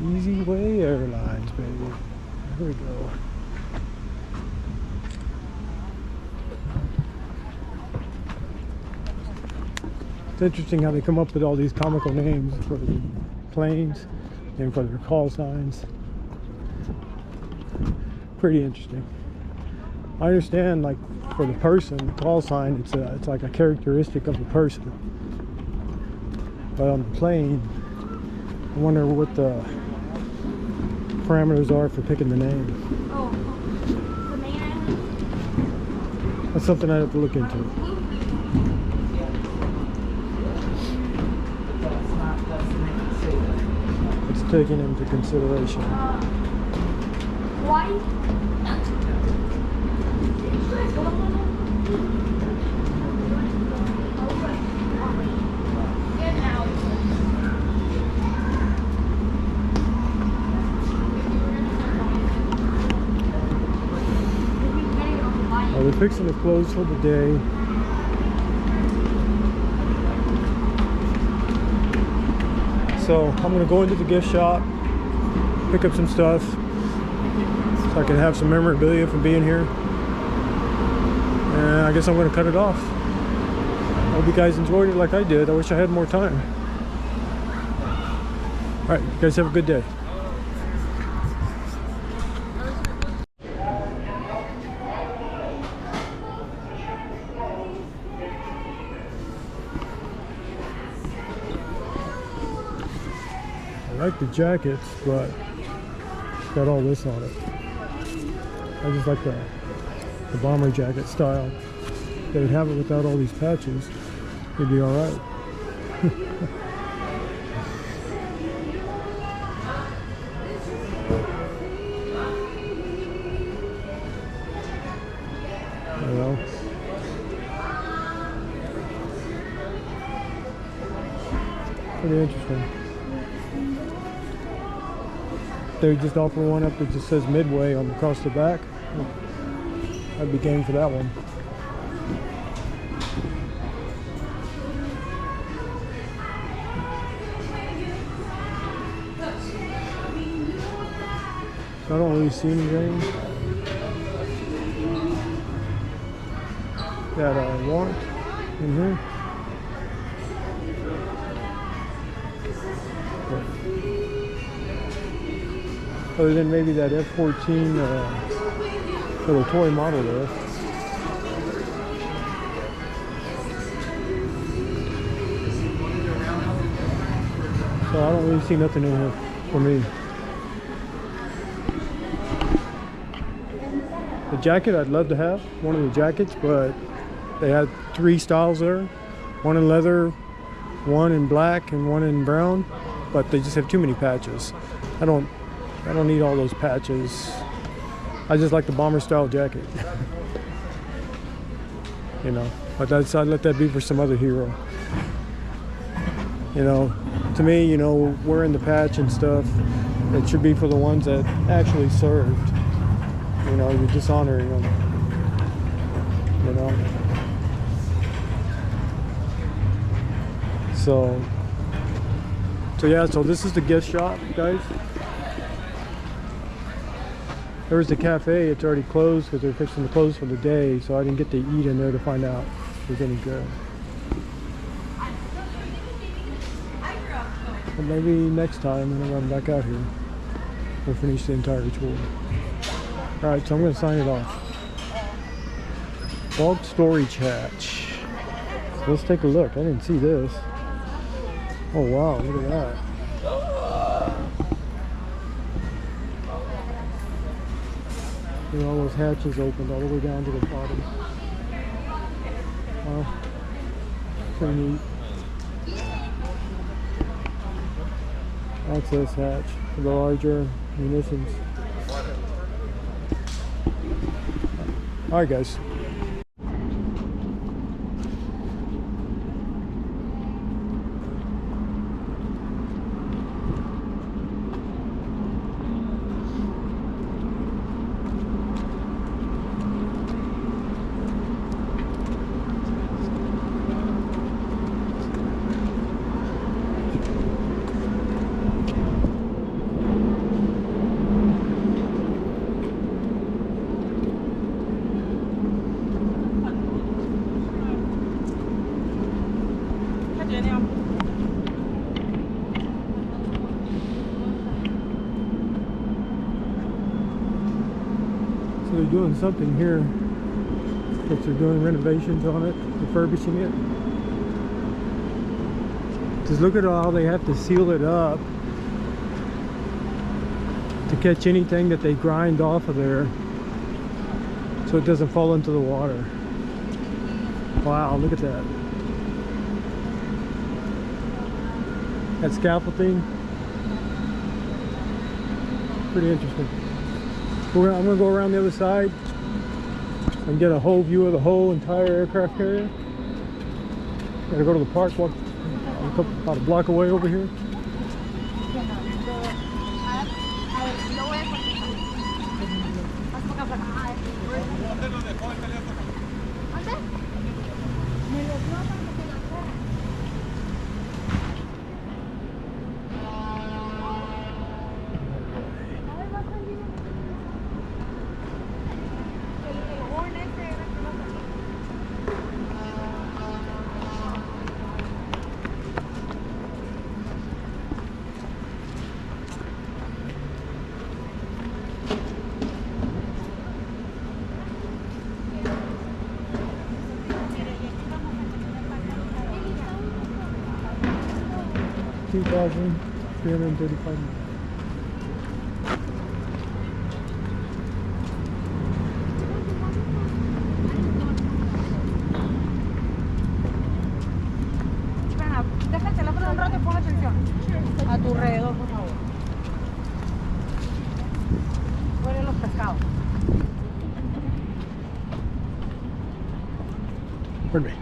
Easy Way Airlines, baby. Here we go. It's interesting how they come up with all these comical names for the planes and for their call signs. Pretty interesting. I understand, like for the person, the call sign, it's like a characteristic of the person. But on the plane, I wonder what the parameters are for picking the name. Oh, the main island? That's something I have to look into. It's taken into consideration. Why? They're fixing to close for the day. So I'm gonna go into the gift shop, pick up some stuff so I can have some memorabilia from being here. And I guess I'm gonna cut it off. I hope you guys enjoyed it like I did. I wish I had more time. All right, you guys have a good day. I like the jackets, but it's got all this on it. I just like the bomber jacket style. If they would have it without all these patches, it'd be all right. Well, pretty interesting. They just offer one up that just says Midway on across the back. I'd be game for that one. I don't really see anything that I want in here. Other than maybe that F-14 little toy model there. So I don't really see nothing in here for me. The jacket I'd love to have, one of the jackets, but they had 3 styles there. One in leather, one in black, and one in brown. But they just have too many patches. I don't need all those patches. I just like the bomber style jacket. You know, but I'd let that be for some other hero. You know, to me, you know, wearing the patch and stuff, it should be for the ones that actually served. You know, you're dishonoring them. You know. So yeah, so this is the gift shop, guys. There was the cafe, it's already closed because they're fixing to close for the day, so I didn't get to eat in there to find out if it was any good. But maybe next time when I'm back out here, we'll finish the entire tour. Alright, so I'm going to sign it off. Bulk storage hatch. So let's take a look. I didn't see this. Oh wow, look at that. You know, all those hatches opened all the way down to the bottom. Wow, pretty neat. Access hatch for the larger munitions. Alright guys. They're doing something here Because they're doing renovations on it, refurbishing it. Just look at how they have to seal it up to catch anything that they grind off of there so it doesn't fall into the water. Wow, look at that. That scaffolding. Pretty interesting. I'm going to go around the other side and get a whole view of the whole entire aircraft carrier. Gotta go to the park, walk about a block away over here. $2,335. Deja el teléfono un rato y pon atención a tu alrededor, por favor. Huelen los pescados. Pardon me.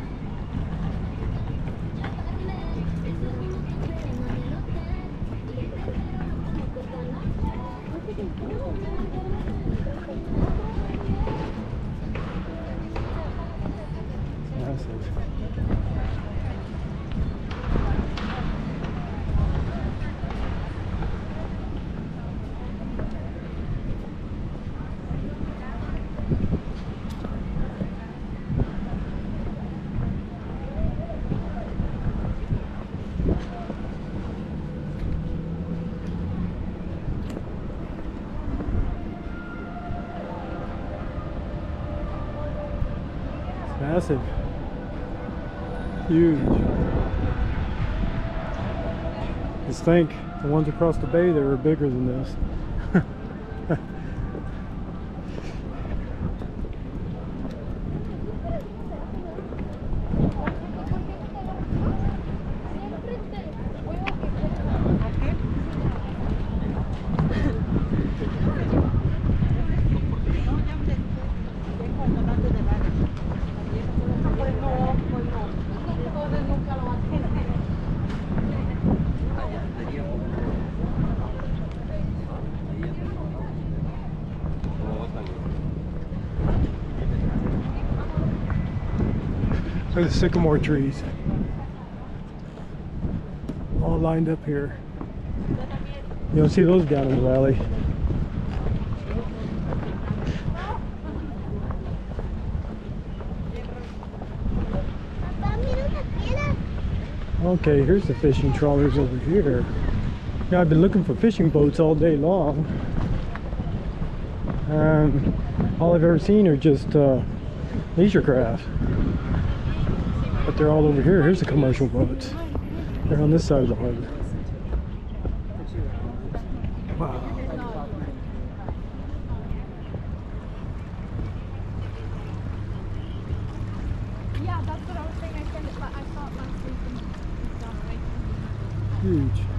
Massive. Huge. Just think, the ones across the bay, they were bigger than this. Look at the sycamore trees. All lined up here. You don't see those down in the valley. Okay, here's the fishing trawlers over here. Now I've been looking for fishing boats all day long. And all I've ever seen are just leisure craft. But they're all over here. Here's the commercial boats. They're on this side of the harbor. Wow. Yeah, that's what I was saying. I saw it last week. Huge.